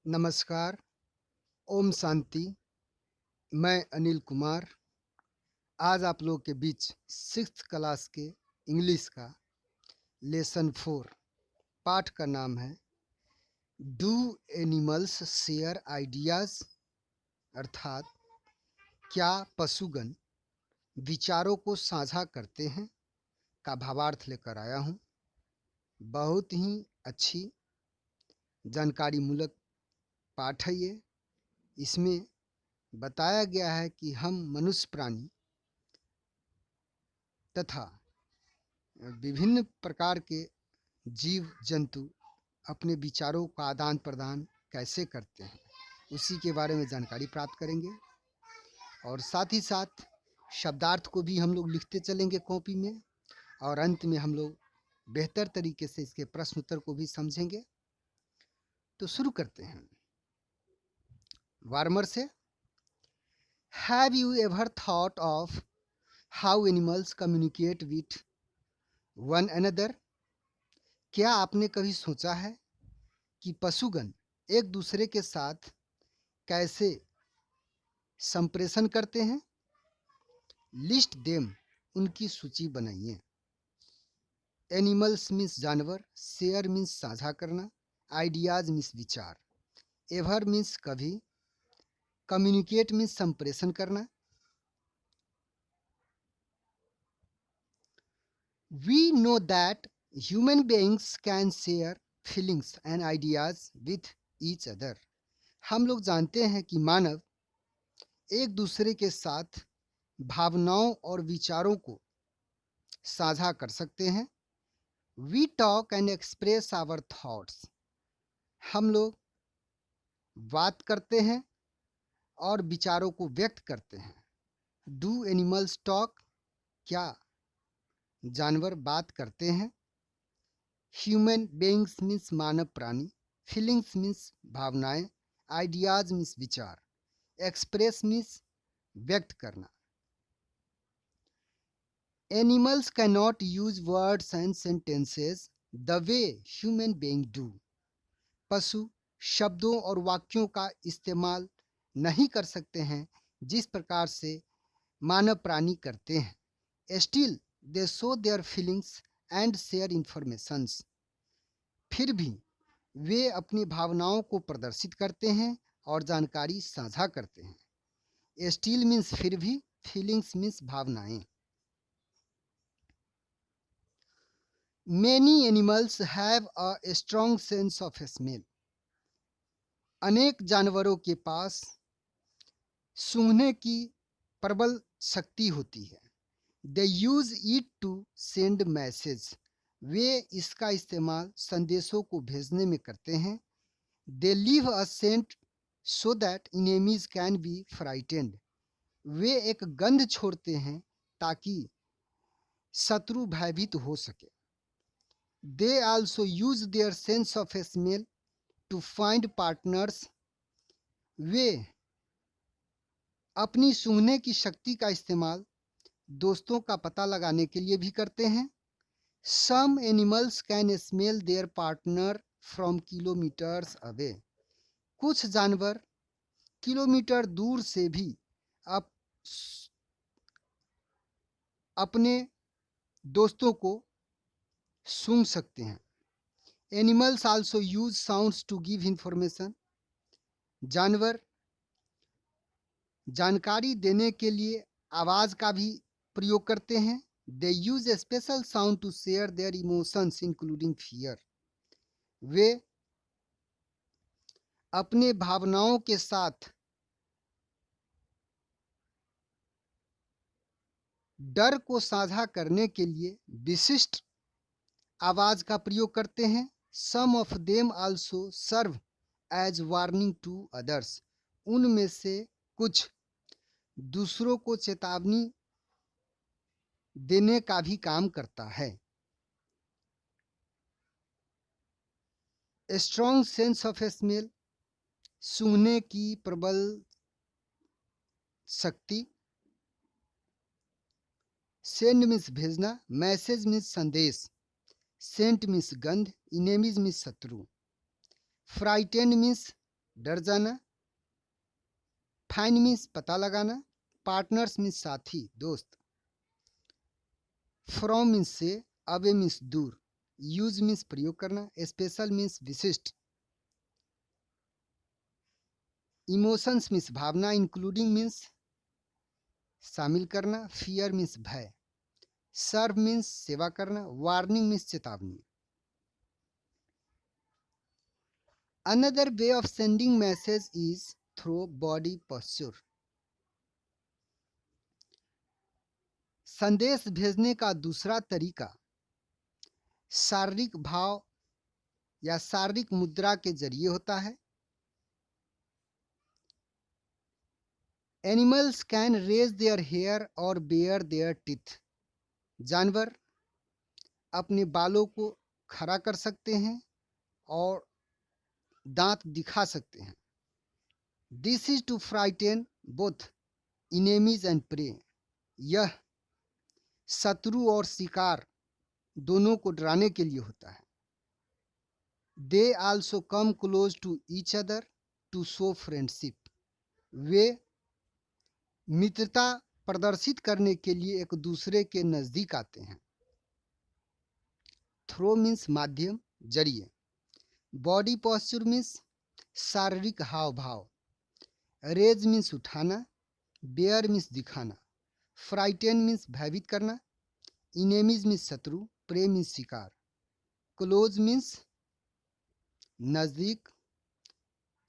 नमस्कार, ओम शांति। मैं अनिल कुमार आज आप लोगों के बीच 6th क्लास के इंग्लिश का लेसन 4 पाठ का नाम है डू एनिमल्स शेयर आइडियाज, अर्थात क्या पशुगण विचारों को साझा करते हैं का भावार्थ लेकर आया हूँ। बहुत ही अच्छी जानकारी मूलक पाठ है ये। इसमें बताया गया है कि हम मनुष्य प्राणी तथा विभिन्न प्रकार के जीव जंतु अपने विचारों का आदान प्रदान कैसे करते हैं, उसी के बारे में जानकारी प्राप्त करेंगे। और साथ ही साथ शब्दार्थ को भी हम लोग लिखते चलेंगे कॉपी में, और अंत में हम लोग बेहतर तरीके से इसके प्रश्न उत्तर को भी समझेंगे। तो शुरू करते हैं वार्मर से। Have you ever thought of how animals communicate with one another? क्या आपने कभी सोचा है कि पशुगण एक दूसरे के साथ कैसे संप्रेषण करते हैं? लिस्ट देम, उनकी सूची बनाइए। एनिमल्स मीन्स जानवर, शेयर मीन्स साझा करना, आइडियाज मीन्स विचार, एवर मीन्स कभी, कम्युनिकेट मीन्स संप्रेषण करना। We know that human beings can share feelings and ideas with each other. हम लोग जानते हैं कि मानव एक दूसरे के साथ भावनाओं और विचारों को साझा कर सकते हैं। We talk and express our thoughts. हम लोग बात करते हैं और विचारों को व्यक्त करते हैं। Do animals talk? क्या जानवर बात करते हैं? ह्यूमन बीइंग्स मीन्स मानव प्राणी, फीलिंग्स मीन्स भावनाएं, आइडियाज मीन्स विचार, एक्सप्रेस मीन्स व्यक्त करना। Animals can not use words and sentences the way human being do. पशु शब्दों और वाक्यों का इस्तेमाल नहीं कर सकते हैं जिस प्रकार से मानव प्राणी करते हैं। Still they show their feelings and share informations. फिर भी वे अपनी भावनाओं को प्रदर्शित करते हैं और जानकारी साझा करते हैं। स्टिल मीन्स फिर भी, फीलिंग्स मीन्स भावनाएं। Many animals have a strong sense of smell. अनेक जानवरों के पास सूंघने की प्रबल शक्ति होती है। They use it to send message. वे इसका इस्तेमाल संदेशों को भेजने में करते हैं। They leave a scent so that enemies can be frightened. वे एक गंध छोड़ते हैं ताकि शत्रु भयभीत हो सके। They also use their sense of smell to find partners. वे अपनी सूंघने की शक्ति का इस्तेमाल दोस्तों का पता लगाने के लिए भी करते हैं। Some animals can smell their partner from kilometers away. कुछ जानवर किलोमीटर दूर से भी अपने दोस्तों को सूंघ सकते हैं। Animals also use sounds to give information. जानवर जानकारी देने के लिए आवाज का भी प्रयोग करते हैं। They use a special sound to share their emotions including fear. वे अपने भावनाओं के साथ डर को साझा करने के लिए विशिष्ट आवाज का प्रयोग करते हैं। Some of them also serve as warning to others. उनमें से कुछ दूसरों को चेतावनी देने का भी काम करता है। स्ट्रॉन्ग सेंस ऑफ स्मेल, सूंघने की प्रबल शक्ति। सेंड मीन्स भेजना, मैसेज मीन्स संदेश, सेंट मीन्स गंध, इनेमीज मीन्स शत्रु, फ्राइटेंड मीन्स डर जाना, फाइंड मीन्स पता लगाना, पार्टनर्स मीन्स साथी दोस्त, फ्रॉम मीन्स से, अवे मीन्स दूर, यूज मीन्स प्रयोग करना, स्पेशल मीन्स विशिष्ट, इमोशंस मीन्स भावना, इंक्लूडिंग मीन्स शामिल करना, फियर मीन्स भय, सर्व मीन्स सेवा करना, वार्निंग मीन्स चेतावनी। Another way of sending message is through body posture. संदेश भेजने का दूसरा तरीका शारीरिक भाव या शारीरिक मुद्रा के जरिए होता है। Animals can raise their hair और बेयर देयर टीथ। जानवर अपने बालों को खड़ा कर सकते हैं और दांत दिखा सकते हैं। This is to frighten both enemies and prey. यह शत्रु और शिकार दोनों को डराने के लिए होता है। They also come close to each other to show friendship. वे मित्रता प्रदर्शित करने के लिए एक दूसरे के नजदीक आते हैं। थ्रो मीन्स माध्यम, जरिए। बॉडी पोस्चर मीन्स शारीरिक हाव भाव। रेज मीन्स उठाना, बेयर मीन्स दिखाना, फ्राइटेन मीन्स भयभीत करना, इनेमीज मीन्स शत्रु, प्रे मीन्स शिकार, क्लोज मीन्स नजदीक,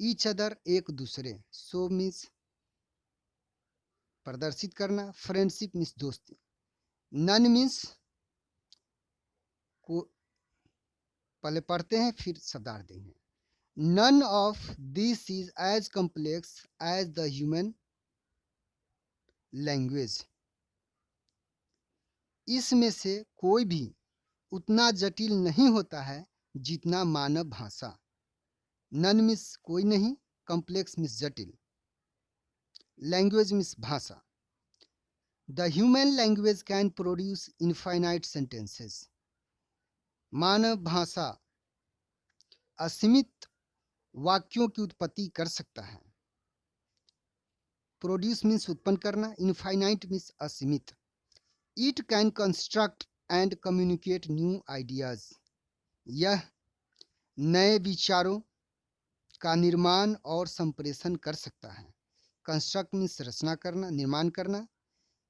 ईच अदर एक दूसरे, शो मीन्स प्रदर्शित करना, फ्रेंडशिप मीन्स दोस्ती। नन मीन्स को पहले पढ़ते हैं फिर शब्दार्थ देंगे। None of this is as complex as the human language. इसमें से कोई भी उतना जटिल नहीं होता है जितना मानव भाषा। नन मीन्स कोई नहीं, कॉम्प्लेक्स मीन्स जटिल, लैंग्वेज मीन्स भाषा। The human language can produce infinite sentences. मानव भाषा असीमित वाक्यों की उत्पत्ति कर सकता है। प्रोड्यूस मीन्स उत्पन्न करना, इनफाइनाइट मीन्स असीमित। It can construct and communicate new ideas. यह नए विचारों का निर्माण और संप्रेषण कर सकता है। कंस्ट्रक्ट मीन्स रचना करना, निर्माण करना,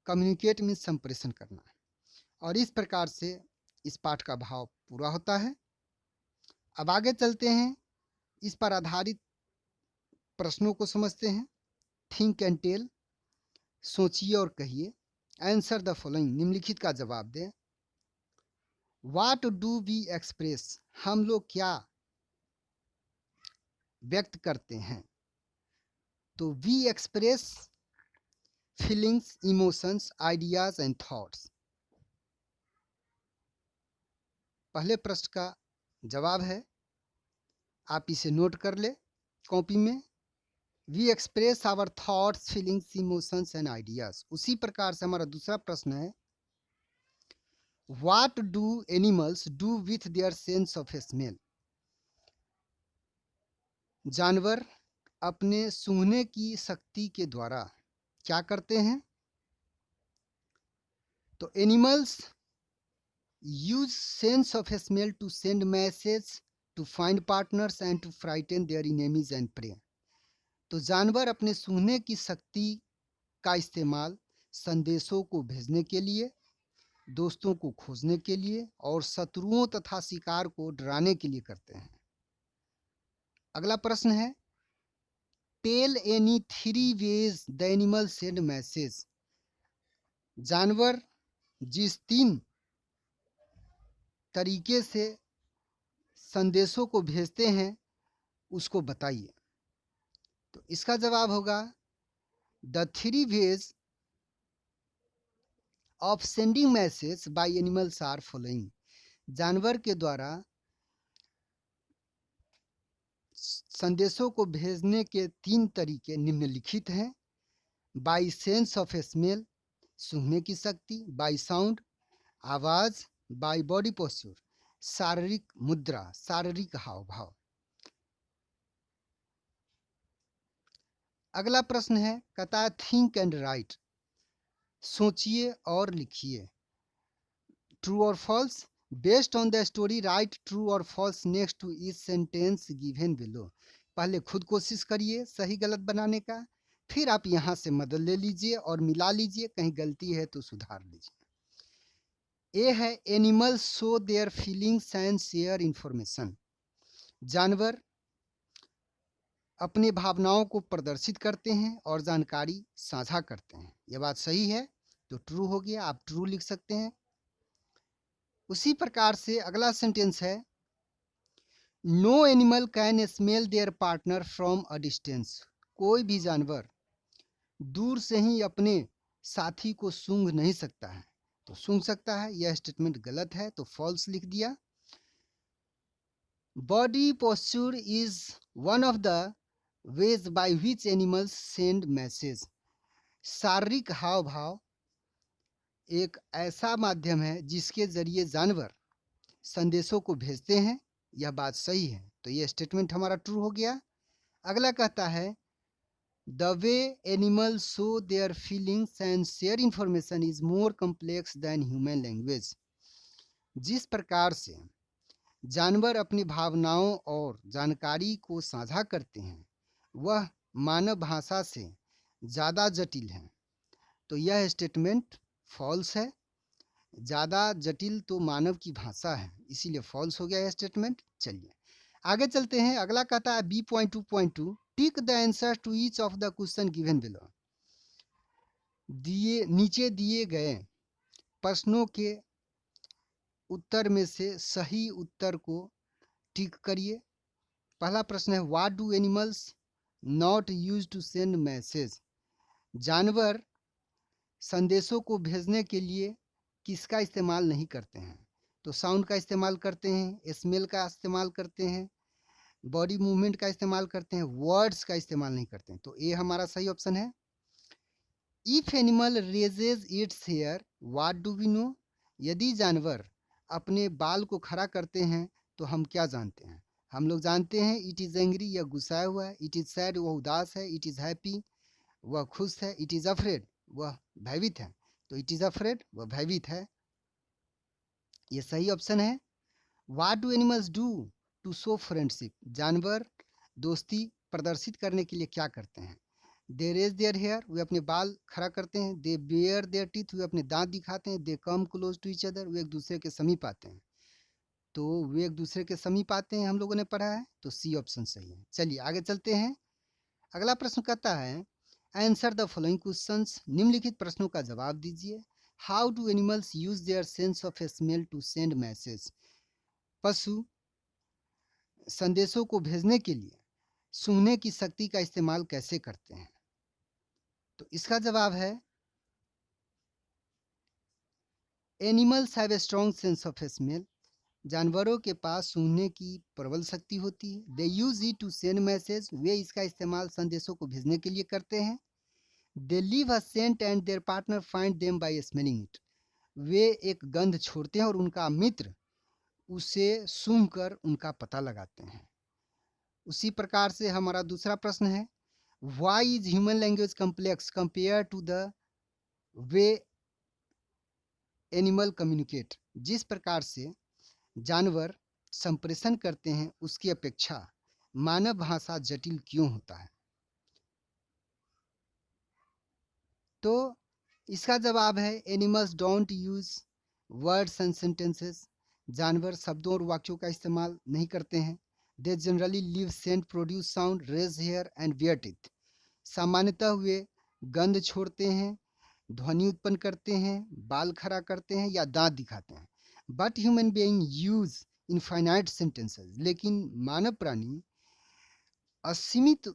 कम्युनिकेट मीन्स संप्रेषण करना। और इस प्रकार से इस पाठ का भाव पूरा होता है। अब आगे चलते हैं, इस पर आधारित प्रश्नों को समझते हैं। थिंक एंड टेल, सोचिए और कहिए। आंसर द फॉलोइंग, निम्नलिखित का जवाब दें। व्हाट डू वी एक्सप्रेस, हम लोग क्या व्यक्त करते हैं। तो we express feelings, emotions, ideas and thoughts. पहले प्रश्न का जवाब है, आप इसे नोट कर ले कॉपी में। We express our thoughts, feelings, emotions and ideas. उसी प्रकार से हमारा दूसरा प्रश्न है, what do animals do with their sense of smell. जानवर अपने सूंघने की शक्ति के द्वारा क्या करते हैं। तो animals use sense of smell to send message, to find partners and to frighten their enemies and prey. तो जानवर अपने सूंघने की शक्ति का इस्तेमाल संदेशों को भेजने के लिए, दोस्तों को खोजने के लिए और शत्रुओं तथा शिकार को डराने के लिए करते हैं। अगला प्रश्न है, tell any 3 ways the animal send message. जानवर जिस 3 तरीके से संदेशों को भेजते हैं उसको बताइए। तो इसका जवाब होगा, the 3 ways of sending message by animals are following. जानवर के द्वारा संदेशों को भेजने के 3 तरीके निम्नलिखित हैं। बाय सेंस ऑफ स्मेल, सूंघने की शक्ति, बाय साउंड, आवाज, बाय बॉडी पोस्चर, शारीरिक मुद्रा, शारीरिक हाव भाव। अगला प्रश्न है, कहता है थिंक एंड राइट, सोचिए और लिखिए। ट्रू और false, based on the story right true और false next to each sentence given below. पहले खुद कोशिश करिए सही गलत बनाने का, फिर आप यहाँ से मदद ले लीजिए और मिला लीजिए, कहीं गलती है तो सुधार लीजिए। ए है, animals show their feelings and share information. जानवर अपने भावनाओं को प्रदर्शित करते हैं और जानकारी साझा करते हैं। यह बात सही है तो ट्रू हो गया, आप ट्रू लिख सकते हैं। उसी प्रकार से अगला सेंटेंस है, no animal can smell their partner from a distance. कोई भी जानवर दूर से ही अपने साथी को सूंघ नहीं सकता है, तो सूंघ सकता है, यह स्टेटमेंट गलत है तो फॉल्स लिख दिया। Body posture is one of the ways by which animals send message. शारीरिक हाव भाव एक ऐसा माध्यम है जिसके जरिए जानवर संदेशों को भेजते हैं, यह बात सही है तो यह स्टेटमेंट हमारा ट्रू हो गया। अगला कहता है, the way animals show their feelings and share information is more complex than human language. जिस प्रकार से जानवर अपनी भावनाओं और जानकारी को साझा करते हैं वह मानव भाषा से ज़्यादा जटिल है, तो यह स्टेटमेंट फॉल्स है। ज़्यादा जटिल तो मानव की भाषा है, इसीलिए फॉल्स हो गया यह स्टेटमेंट। चलिए आगे चलते हैं। अगला कहता है B.2.2, tick the answer to each of the question given below. नीचे दिए गए प्रश्नों के उत्तर में से सही उत्तर को टिक करिए। पहला प्रश्न है, what do animals not use to send message. जानवर संदेशों को भेजने के लिए किसका इस्तेमाल नहीं करते हैं, तो साउंड का इस्तेमाल करते हैं, स्मेल का इस्तेमाल करते हैं, बॉडी मूवमेंट का इस्तेमाल करते हैं, वर्ड्स का इस्तेमाल नहीं करते हैं, तो ये हमारा सही ऑप्शन है। If animal raises its hair what do we know. यदि जानवर अपने बाल को खड़ा करते हैं तो हम क्या जानते हैं, हम लोग जानते हैं इट इज़ एंग्री, यह गुस्साया हुआ है, इट इज़ सैड, वह उदास है, इट इज़ हैप्पी, वह खुश है, इट इज़ अफ्रेड, वह भयभीत है, तो इट इज़ अफ्रेड, वह भयभीत है, ये सही ऑप्शन है। What do animals do to show friendship. जानवर दोस्ती प्रदर्शित करने के लिए क्या करते हैं, दे रेज देयर हेयर, वे अपने बाल खड़ा करते हैं, दे बेयर देयर टीथ, वे अपने दांत दिखाते हैं, they come close to each other, वे एक दूसरे के समीप आते हैं, तो वे एक दूसरे के समीप आते हैं, हम लोगों ने पढ़ा है, तो सी ऑप्शन सही है। चलिए आगे चलते हैं। अगला प्रश्न कहता है, आंसर द फॉलोइंग क्वेश्चंस। निम्नलिखित प्रश्नों का जवाब दीजिए। How do animals use their sense of smell to send message. पशु संदेशों को भेजने के लिए सूंघने की शक्ति का इस्तेमाल कैसे करते हैं, तो इसका जवाब है, animals have a strong sense of smell. जानवरों के पास सूंघने की प्रबल शक्ति होती है। They use it to send message, वे इसका इस्तेमाल संदेशों को भेजने के लिए करते हैं। They leave a scent and their partner find them by smelling it, वे एक गंध छोड़ते हैं और उनका मित्र उसे सूंघ कर उनका पता लगाते हैं। उसी प्रकार से हमारा दूसरा प्रश्न है, why is human language complex compare to the way animal communicate. जिस प्रकार से जानवर संप्रेषण करते हैं उसकी अपेक्षा मानव भाषा जटिल क्यों होता है, तो इसका जवाब है, animals don't use words and sentences. जानवर शब्दों और वाक्यों का इस्तेमाल नहीं करते हैं। They generally leave scent produce sound raise hair and bare teeth. सामान्यतः वे गंध छोड़ते हैं, ध्वनि उत्पन्न करते हैं, बाल खड़ा करते हैं या दांत दिखाते हैं। But human being use infinite sentences, लेकिन मानव प्राणी असीमित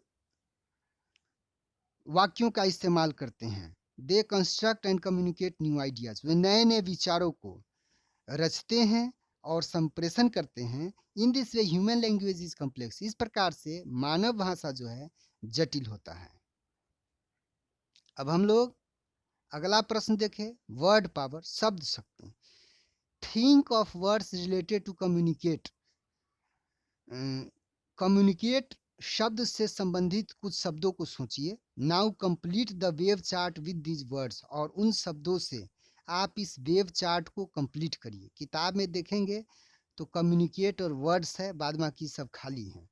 वाक्यों का इस्तेमाल करते हैं। They construct and communicate new ideas, वे नए नए विचारों को रचते हैं और संप्रेषण करते हैं। In this way human language is complex, इस प्रकार से मानव भाषा जो है जटिल होता है। अब हम लोग अगला प्रश्न देखें, वर्ड पावर, शब्द शक्ति। Think of words related to communicate. Communicate शब्द से संबंधित कुछ शब्दों को सोचिए। Now complete the web chart with these words, और उन शब्दों से आप इस वेव चार्ट को कंप्लीट करिए। किताब में देखेंगे तो कम्युनिकेट और वर्ड्स है, बाद बाकी सब खाली हैं।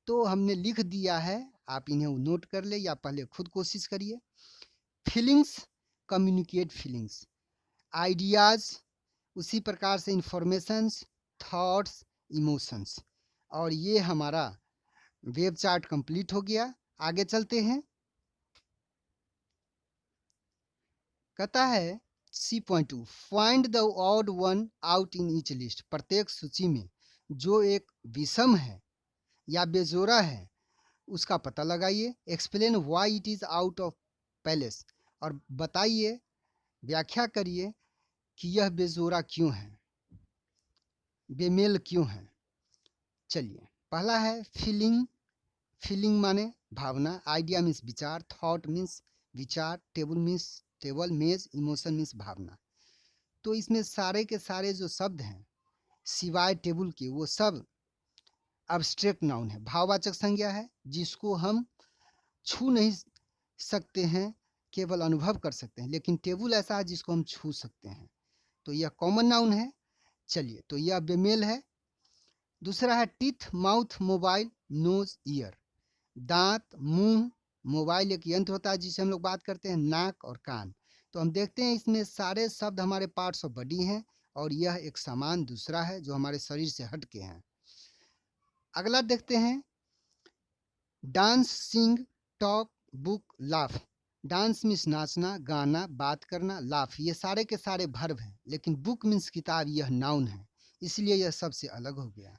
तो हमने लिख दिया है, आप इन्हें नोट कर ले या पहले खुद कोशिश करिए। Feelings, communicate feelings. आइडियाज, उसी प्रकार से इंफॉर्मेशंस, थॉट्स, इमोशंस। और ये हमारा वेव चार्ट कंप्लीट हो गया। आगे चलते हैं। कहता है C.2 find the odd one out in each list. प्रत्येक सूची में जो एक विषम है या बेजोड़ा है उसका पता लगाइए। Explain why it is out of palace, और बताइए, व्याख्या करिए कि यह बेजोड़ा क्यों है, बेमेल क्यों है। चलिए, पहला है फीलिंग। फीलिंग माने भावना, आइडिया मीन्स विचार, थॉट मीन्स विचार, टेबल मीन्स टेबल, मेज, इमोशन मीन्स भावना। तो इसमें सारे के सारे जो शब्द हैं सिवाय टेबल के वो सब अब्स्ट्रैक्ट नाउन है, भाववाचक संज्ञा है, जिसको हम छू नहीं सकते हैं, केवल अनुभव कर सकते हैं। लेकिन टेबल ऐसा है जिसको हम छू सकते हैं, तो यह कॉमन नाउन है। चलिए, तो यह बेमेल है। दूसरा है teeth, mouth, mobile, nose, ear. दांत, मुंह, मोबाइल एक यंत्र होता है जिससे हम लोग बात करते हैं, नाक और कान। तो हम देखते हैं इसमें सारे शब्द हमारे पार्ट्स ऑफ बॉडी हैं, और यह एक सामान दूसरा है जो हमारे शरीर से हट के हैं। अगला देखते हैं dance, sing, talk, book, laugh. Dance means नाचना, गाना, बात करना, लाफ ये सारे के सारे वर्ब हैं, लेकिन बुक मीन्स किताब, यह नाउन है, इसलिए यह सबसे अलग हो गया।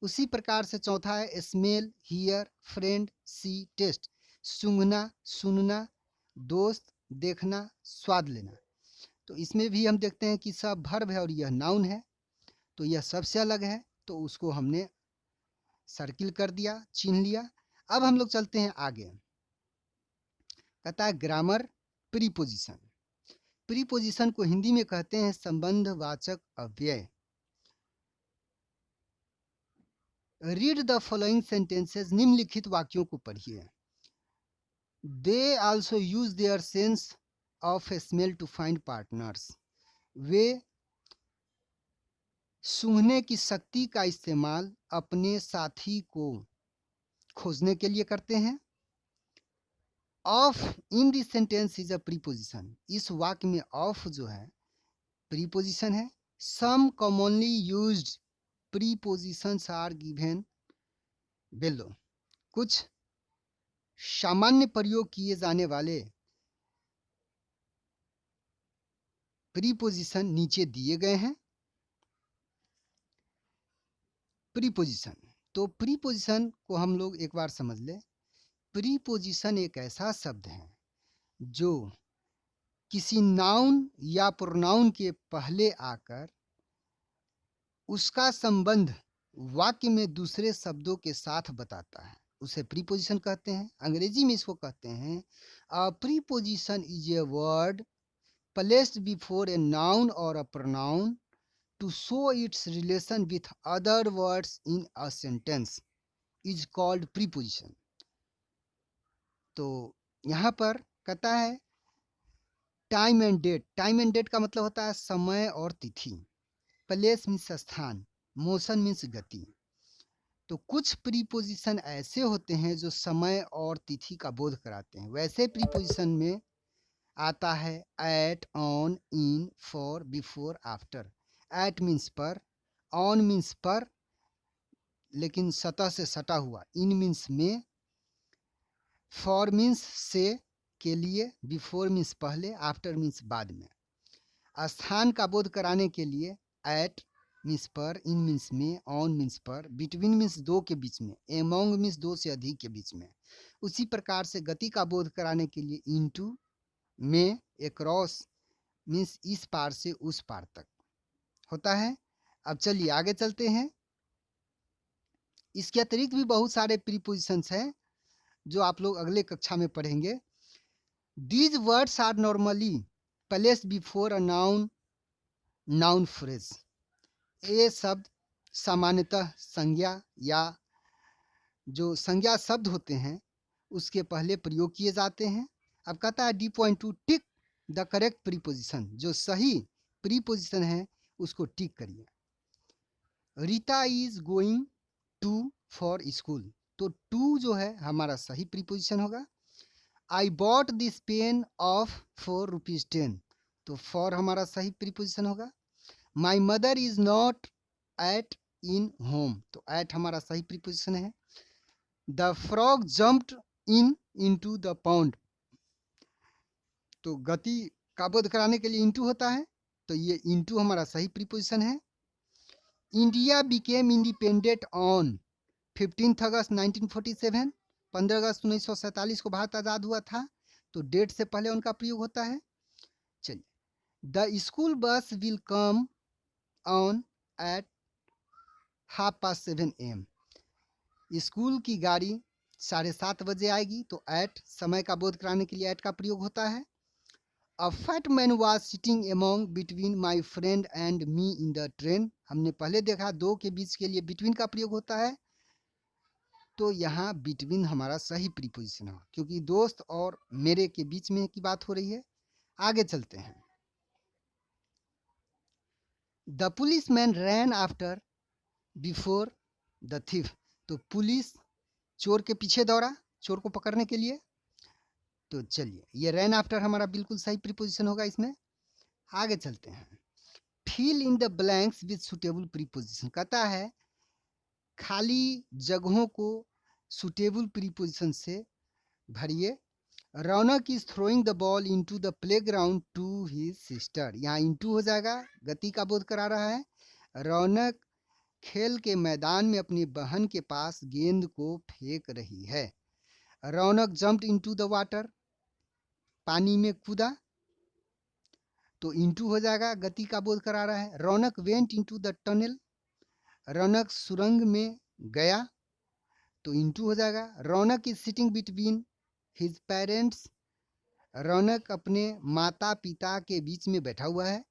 उसी प्रकार से चौथा है smell, hear, friend, see, taste. सूंघना, सुनना, दोस्त, देखना, स्वाद लेना। तो इसमें भी हम देखते हैं कि सब वर्ब है और यह नाउन है, तो यह सबसे अलग है, तो उसको हमने सर्किल कर दिया, चिन्ह लिया। अब हम लोग चलते हैं आगे। कहता है ग्रामर, प्रीपोजिशन। प्रीपोजिशन को हिंदी में कहते हैं संबंधवाचक अव्यय। रीड द फॉलोइंग सेंटेंसेस, निम्नलिखित वाक्यों को पढ़िए। They also use their sense of smell to find partners. वे सूंघने की शक्ति का इस्तेमाल अपने साथी को खोजने के लिए करते हैं। Of in this sentence is a preposition. इस वाक्य में ऑफ जो है प्रीपोजिशन है। Some commonly used prepositions are given below. कुछ सामान्य प्रयोग किए जाने वाले प्रीपोजिशन नीचे दिए गए हैं। प्रीपोजिशन, तो प्रीपोजिशन को हम लोग एक बार समझ ले। प्रीपोजिशन एक ऐसा शब्द है जो किसी नाउन या प्रोनाउन के पहले आकर उसका संबंध वाक्य में दूसरे शब्दों के साथ बताता है, उसे प्रीपोजिशन कहते हैं। अंग्रेजी में इसको कहते हैं a preposition is a word placed before a noun और a pronoun to show its relation with other words in a sentence is called preposition. तो यहाँ पर कहता है time and date. Time and date का मतलब होता है समय और तिथि। प्लेस मीन्स स्थान, मोशन मीन्स गति। तो कुछ प्रीपोजिशन ऐसे होते हैं जो समय और तिथि का बोध कराते हैं। वैसे प्रीपोजिशन में आता है at, on, in, for, before, after. At means पर, ऑन मीन्स पर लेकिन सतह से सटा हुआ, इन मीन्स में, फॉर मीन्स से के लिए, बिफोर मीन्स पहले, आफ्टर मीन्स बाद में। स्थान का बोध कराने के लिए एट मीन्स पर, इन मीन्स में, ऑन मीन्स पर, बिटवीन मीन्स दो के बीच में, एमोंग मीन्स दो से अधिक के बीच में। उसी प्रकार से गति का बोध कराने के लिए इनटू, में, अक्रॉस मीन्स इस पार से उस पार तक होता है। अब चलिए आगे चलते हैं। इसके अतिरिक्त भी बहुत सारे प्रीपोजिशंस हैं जो आप लोग अगले कक्षा में पढ़ेंगे। These words are normally placed before a noun, noun phrase. ये शब्द सामान्यतः संज्ञा या जो संज्ञा शब्द होते हैं उसके पहले प्रयोग किए जाते हैं। अब कहता है D.2 tick the correct preposition, जो सही प्रीपोजिशन है उसको टिक करिए। Rita is going to for school, तो टू जो है हमारा सही प्रीपोजिशन होगा। I bought this pen of ₹4.10, तो फॉर हमारा सही प्रीपोजिशन होगा। My mother is not at in home, तो एट हमारा सही प्रीपोजिशन है। The frog jumped into the pond, तो गति का बोध कराने के लिए इंटू होता है, तो ये इंटू हमारा सही प्रीपोजिशन है। इंडिया बिकेम इंडिपेंडेंट ऑन 15 अगस्त 1947, 15 अगस्त 1947 को भारत आज़ाद हुआ था, तो डेट से पहले उनका प्रयोग होता है। चलिए, the school bus will come on at 7:30 AM, school की गाड़ी 7:30 बजे आएगी, तो एट समय का बोध कराने के लिए एट का प्रयोग होता है। A fat man was sitting among between my friend and me in the train, हमने पहले देखा दो के बीच के लिए between का प्रयोग होता है, तो यहाँ between हमारा सही प्रीपोजिशन है क्योंकि दोस्त और मेरे के बीच में की बात हो रही है। आगे चलते हैं। The policeman ran after before the thief, तो पुलिस चोर के पीछे दौड़ा चोर को पकड़ने के लिए, तो चलिए ये रैन आफ्टर हमारा बिल्कुल सही प्रीपोजिशन होगा इसमें। आगे चलते हैं। Fill in the blanks with suitable preposition, कहता है खाली जगहों को सुटेबल प्रीपोजिशन से भरिए। Raunak is throwing the ball into the playground to his sister, यहाँ इनटू हो जाएगा, गति का बोध करा रहा है। रौनक खेल के मैदान में अपनी बहन के पास गेंद को फेंक रही है। रौनक जंप्ड इनटू द वाटर, पानी में कूदा, तो इंटू हो जाएगा, गति का बोध करा रहा है। Raunak went into the tunnel, Raunak सुरंग में गया, तो इंटू हो जाएगा। Raunak is sitting between his parents, Raunak अपने माता पिता के बीच में बैठा हुआ है,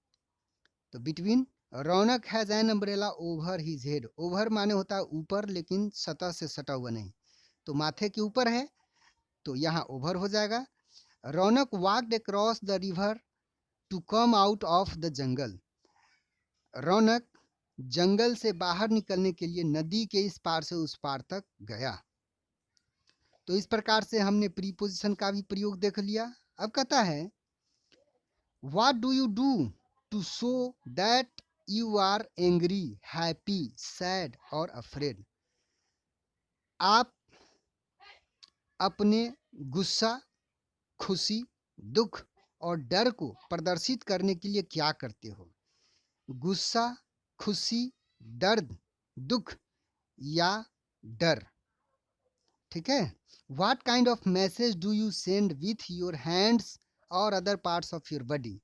तो between. Raunak has an umbrella over his head, over माने होता है ऊपर लेकिन सतह से सटा हुआ नहीं, तो माथे के ऊपर है, तो यहाँ ओवर हो जाएगा। Raunak walked across the river to come out of the jungle, Raunak जंगल से बाहर निकलने के लिए नदी के इस पार से उस पार तक गया। तो इस प्रकार से हमने प्रीपोजिशन का भी प्रयोग देख लिया। अब कहता है what do you do to show that you are angry, happy, sad और अफ्रेड, आप अपने गुस्सा, खुशी, दुख और डर को प्रदर्शित करने के लिए क्या करते हो। गुस्सा, खुशी, दर्द, दुख या डर, ठीक है। What kind of message do you send with your hands और other parts of your body,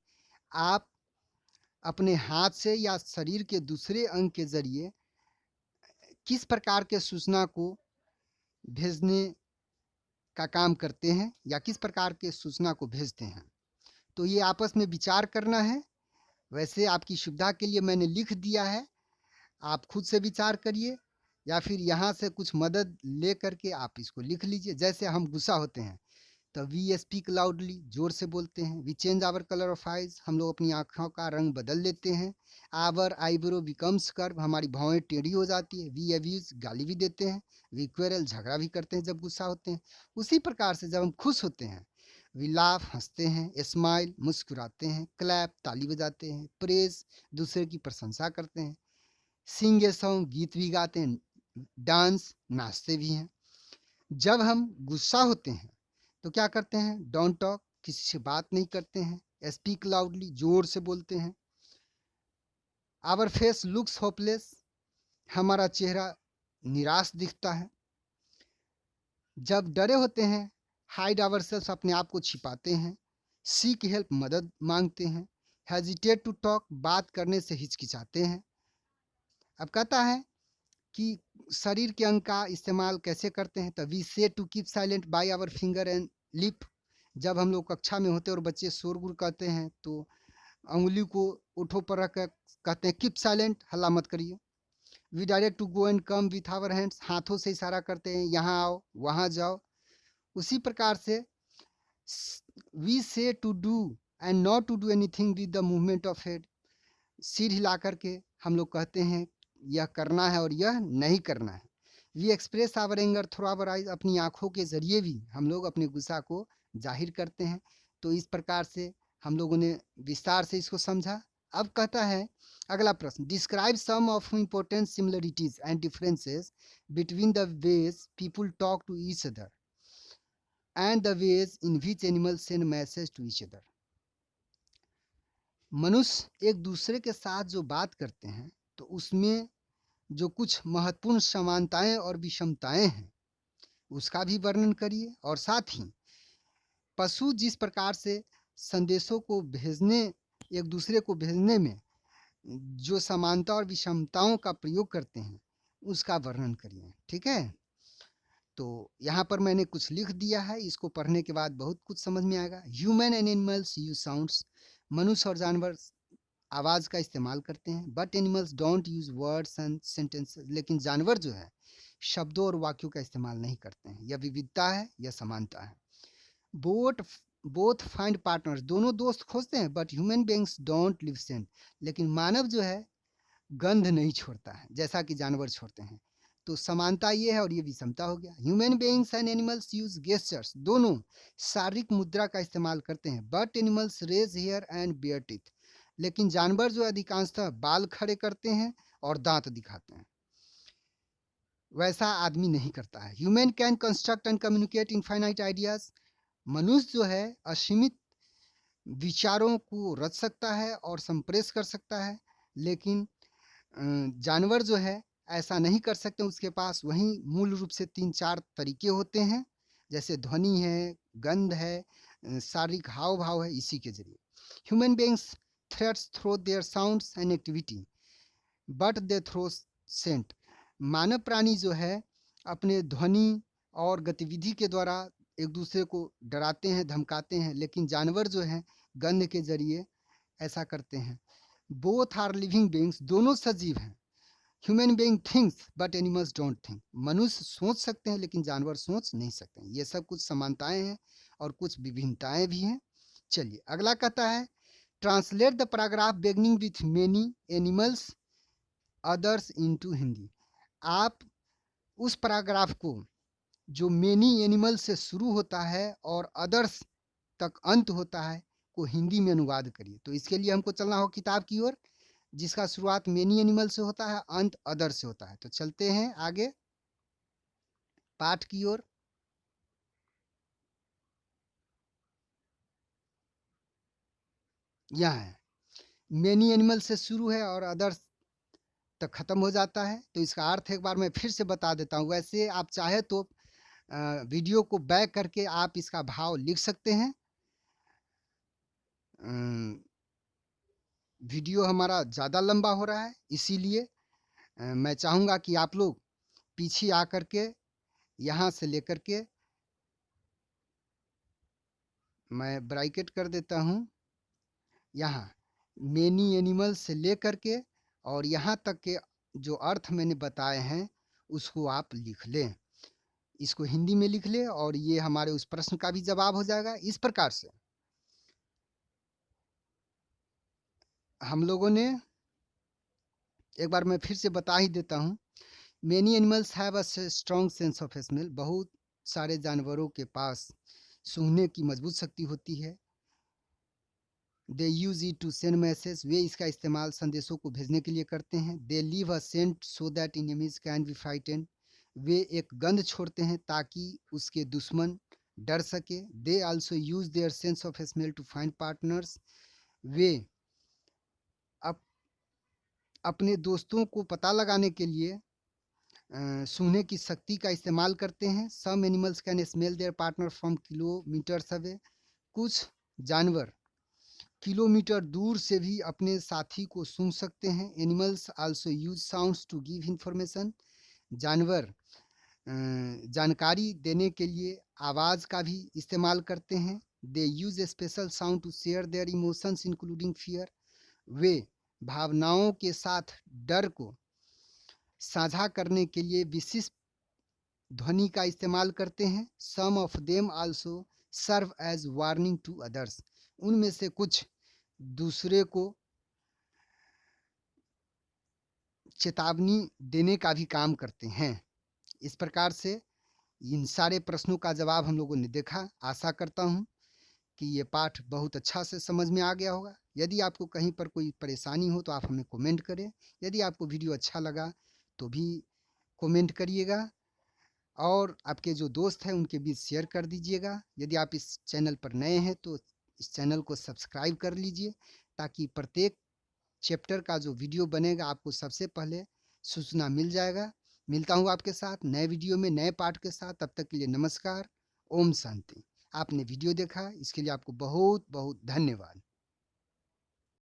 आप अपने हाथ से या शरीर के दूसरे अंग के जरिए किस प्रकार के सूचना को भेजने का काम करते हैं या किस प्रकार के सूचना को भेजते हैं, तो ये आपस में विचार करना है। वैसे आपकी सुविधा के लिए मैंने लिख दिया है, आप खुद से विचार करिए या फिर यहाँ से कुछ मदद ले करके आप इसको लिख लीजिए। जैसे हम गुस्सा होते हैं तो वी स्पीक लाउडली, जोर से बोलते हैं। We change our colour of eyes, हम लोग अपनी आँखों का रंग बदल लेते हैं। आवर आईब्रो बिकम्स कर्व, हमारी भौहें टेढ़ी हो जाती है। वी अब्यूज, गाली भी देते हैं। वी क्वेरल, झगड़ा भी करते हैं जब गुस्सा होते हैं। उसी प्रकार से जब हम खुश होते हैं वी लाफ, हंसते हैं। स्माइल, मुस्कुराते हैं। क्लैप, ताली बजाते हैं। प्रेज, दूसरे की प्रशंसा करते हैं। सिंग ए सॉन्ग, गीत भी गाते हैं। डांस, नाचते भी हैं। जब हम गुस्सा होते हैं तो क्या करते हैं, डोंट टॉक, किसी से बात नहीं करते हैं। स्पीक लाउडली, जोर से बोलते हैं। आवर फेस लुक्स होपलेस, हमारा चेहरा निराश दिखता है। जब डरे होते हैं हाइड आवर सेल्फ, अपने आप को छिपाते हैं। सीक हेल्प, मदद मांगते हैं। हेजिटेट टू टॉक, बात करने से हिचकिचाते हैं। अब कहता है कि शरीर के अंग का इस्तेमाल कैसे करते हैं, तो we say to keep silent by our finger and lip, जब हम लोग कक्षा में होते हैं और बच्चे शोरगुल करते हैं तो उंगली को ओठों पर रख कर कहते हैं कीप साइलेंट, हल्ला मत करिए। We direct to go and come with our hands, हाथों से इशारा करते हैं, यहाँ आओ वहाँ जाओ। उसी प्रकार से we say to do and not to do anything with the movement of head, सिर हिला करके हम लोग कहते हैं यह करना है और यह नहीं करना है। We express our anger through our eyes, अपनी आंखों के जरिए भी हम लोग अपने गुस्सा को जाहिर करते हैं। तो इस प्रकार से हम लोगों ने विस्तार से इसको समझा। अब कहता है अगला प्रश्न, describe some of important similarities and differences between the ways people talk to each other and the ways in which animals send message to each other. मनुष्य एक दूसरे के साथ जो बात करते हैं तो उसमें जो कुछ महत्वपूर्ण समानताएं और विषमताएं हैं उसका भी वर्णन करिए, और साथ ही पशु जिस प्रकार से संदेशों को भेजने, एक दूसरे को भेजने में जो समानता और विषमताओं का प्रयोग करते हैं उसका वर्णन करिए। ठीक है, तो यहाँ पर मैंने कुछ लिख दिया है, इसको पढ़ने के बाद बहुत कुछ समझ में आएगा। Human and animals use sounds, मनुष्य और जानवर आवाज का इस्तेमाल करते हैं। But animals don't use words and sentences, लेकिन जानवर जो है शब्दों और वाक्यों का इस्तेमाल नहीं करते हैं। यह विविधता है, यह समानता है। बोथ फाइंड पार्टनर्स, दोनों दोस्त खोजते हैं। But human beings don't leave scent, लेकिन मानव जो है गंध नहीं छोड़ता है जैसा कि जानवर छोड़ते हैं। तो समानता ये है और ये विषमता हो गया। Human beings and animals use gestures, दोनों शारीरिक मुद्रा का इस्तेमाल करते हैं। But animals raise hair and bare teeth, लेकिन जानवर जो अधिकांशतः बाल खड़े करते हैं और दांत दिखाते हैं, वैसा आदमी नहीं करता है। Human can construct and communicate infinite ideas, मनुष्य जो है असीमित विचारों को रच सकता है और संप्रेष कर सकता है, लेकिन जानवर जो है ऐसा नहीं कर सकते। उसके पास वही मूल रूप से 3-4 तरीके होते हैं, जैसे ध्वनि है, गंध है, शारीरिक हाव भाव है, इसी के जरिए। Human beings threats throw their sounds and activity but they throw scent, मानव प्राणी जो है अपने ध्वनि और गतिविधि के द्वारा एक दूसरे को डराते हैं, धमकाते हैं, लेकिन जानवर जो है गंध के जरिए ऐसा करते हैं। बोथ आर लिविंग बीइंग्स, दोनों सजीव हैं। Human being thinks but animals don't think, मनुष्य सोच सकते हैं लेकिन जानवर सोच नहीं सकते हैं। ये सब कुछ समानताएं हैं और कुछ विभिन्नताएं भी हैं। चलिए अगला कहता है, translate the paragraph beginning with many animals others into Hindi. आप उस पैराग्राफ को जो मेनी एनिमल से शुरू होता है और अदर्स तक अंत होता है को हिंदी में अनुवाद करिए। तो इसके लिए हमको चलना हो किताब की ओर, जिसका शुरुआत मेनी एनिमल से होता है, अंत अदर से होता है। तो चलते हैं आगे पाठ की ओर। यह है मेनी एनिमल से शुरू है और अदर्स तक खत्म हो जाता है। तो इसका अर्थ एक बार मैं फिर से बता देता हूँ। वैसे आप चाहे तो वीडियो को बैक करके आप इसका भाव लिख सकते हैं। वीडियो हमारा ज़्यादा लंबा हो रहा है, इसीलिए मैं चाहूँगा कि आप लोग पीछे आकर के यहाँ से लेकर के, मैं ब्रैकेट कर देता हूँ, यहाँ मेनी एनिमल से लेकर के और यहाँ तक के जो अर्थ मैंने बताए हैं उसको आप लिख लें। इसको हिंदी में लिख लें और ये हमारे उस प्रश्न का भी जवाब हो जाएगा। इस प्रकार से हम लोगों ने, एक बार मैं फिर से बता ही देता हूँ, many animals have a strong sense of smell, बहुत सारे जानवरों के पास सूंघने की मजबूत शक्ति होती है। They use it to send message, वे इसका इस्तेमाल संदेशों को भेजने के लिए करते हैं। They leave a scent so that enemies can be frightened, वे एक गंध छोड़ते हैं ताकि उसके दुश्मन डर सके। They also use their sense of smell to find partners, वे अपने दोस्तों को पता लगाने के लिए सूंघने की शक्ति का इस्तेमाल करते हैं। Some animals can smell their partner from kilometres away, कुछ जानवर किलोमीटर दूर से भी अपने साथी को सूंघ सकते हैं। Animals also use sounds to give information, जानवर जानकारी देने के लिए आवाज़ का भी इस्तेमाल करते हैं। They use a special sound to share their emotions including fear, वे भावनाओं के साथ डर को साझा करने के लिए विशिष्ट ध्वनि का इस्तेमाल करते हैं। Some of them also serve as warning to others. उनमें से कुछ दूसरे को चेतावनी देने का भी काम करते हैं। इस प्रकार से इन सारे प्रश्नों का जवाब हम लोगों ने देखा। आशा करता हूँ कि ये पाठ बहुत अच्छा से समझ में आ गया होगा। यदि आपको कहीं पर कोई परेशानी हो तो आप हमें कमेंट करें। यदि आपको वीडियो अच्छा लगा तो भी कमेंट करिएगा और आपके जो दोस्त हैं उनके बीच शेयर कर दीजिएगा। यदि आप इस चैनल पर नए हैं तो इस चैनल को सब्सक्राइब कर लीजिए, ताकि प्रत्येक चैप्टर का जो वीडियो बनेगा आपको सबसे पहले सूचना मिल जाएगा। मिलता हूँ आपके साथ नए वीडियो में नए पाठ के साथ। तब तक के लिए नमस्कार। ओम शांति। आपने वीडियो देखा इसके लिए आपको बहुत बहुत धन्यवाद।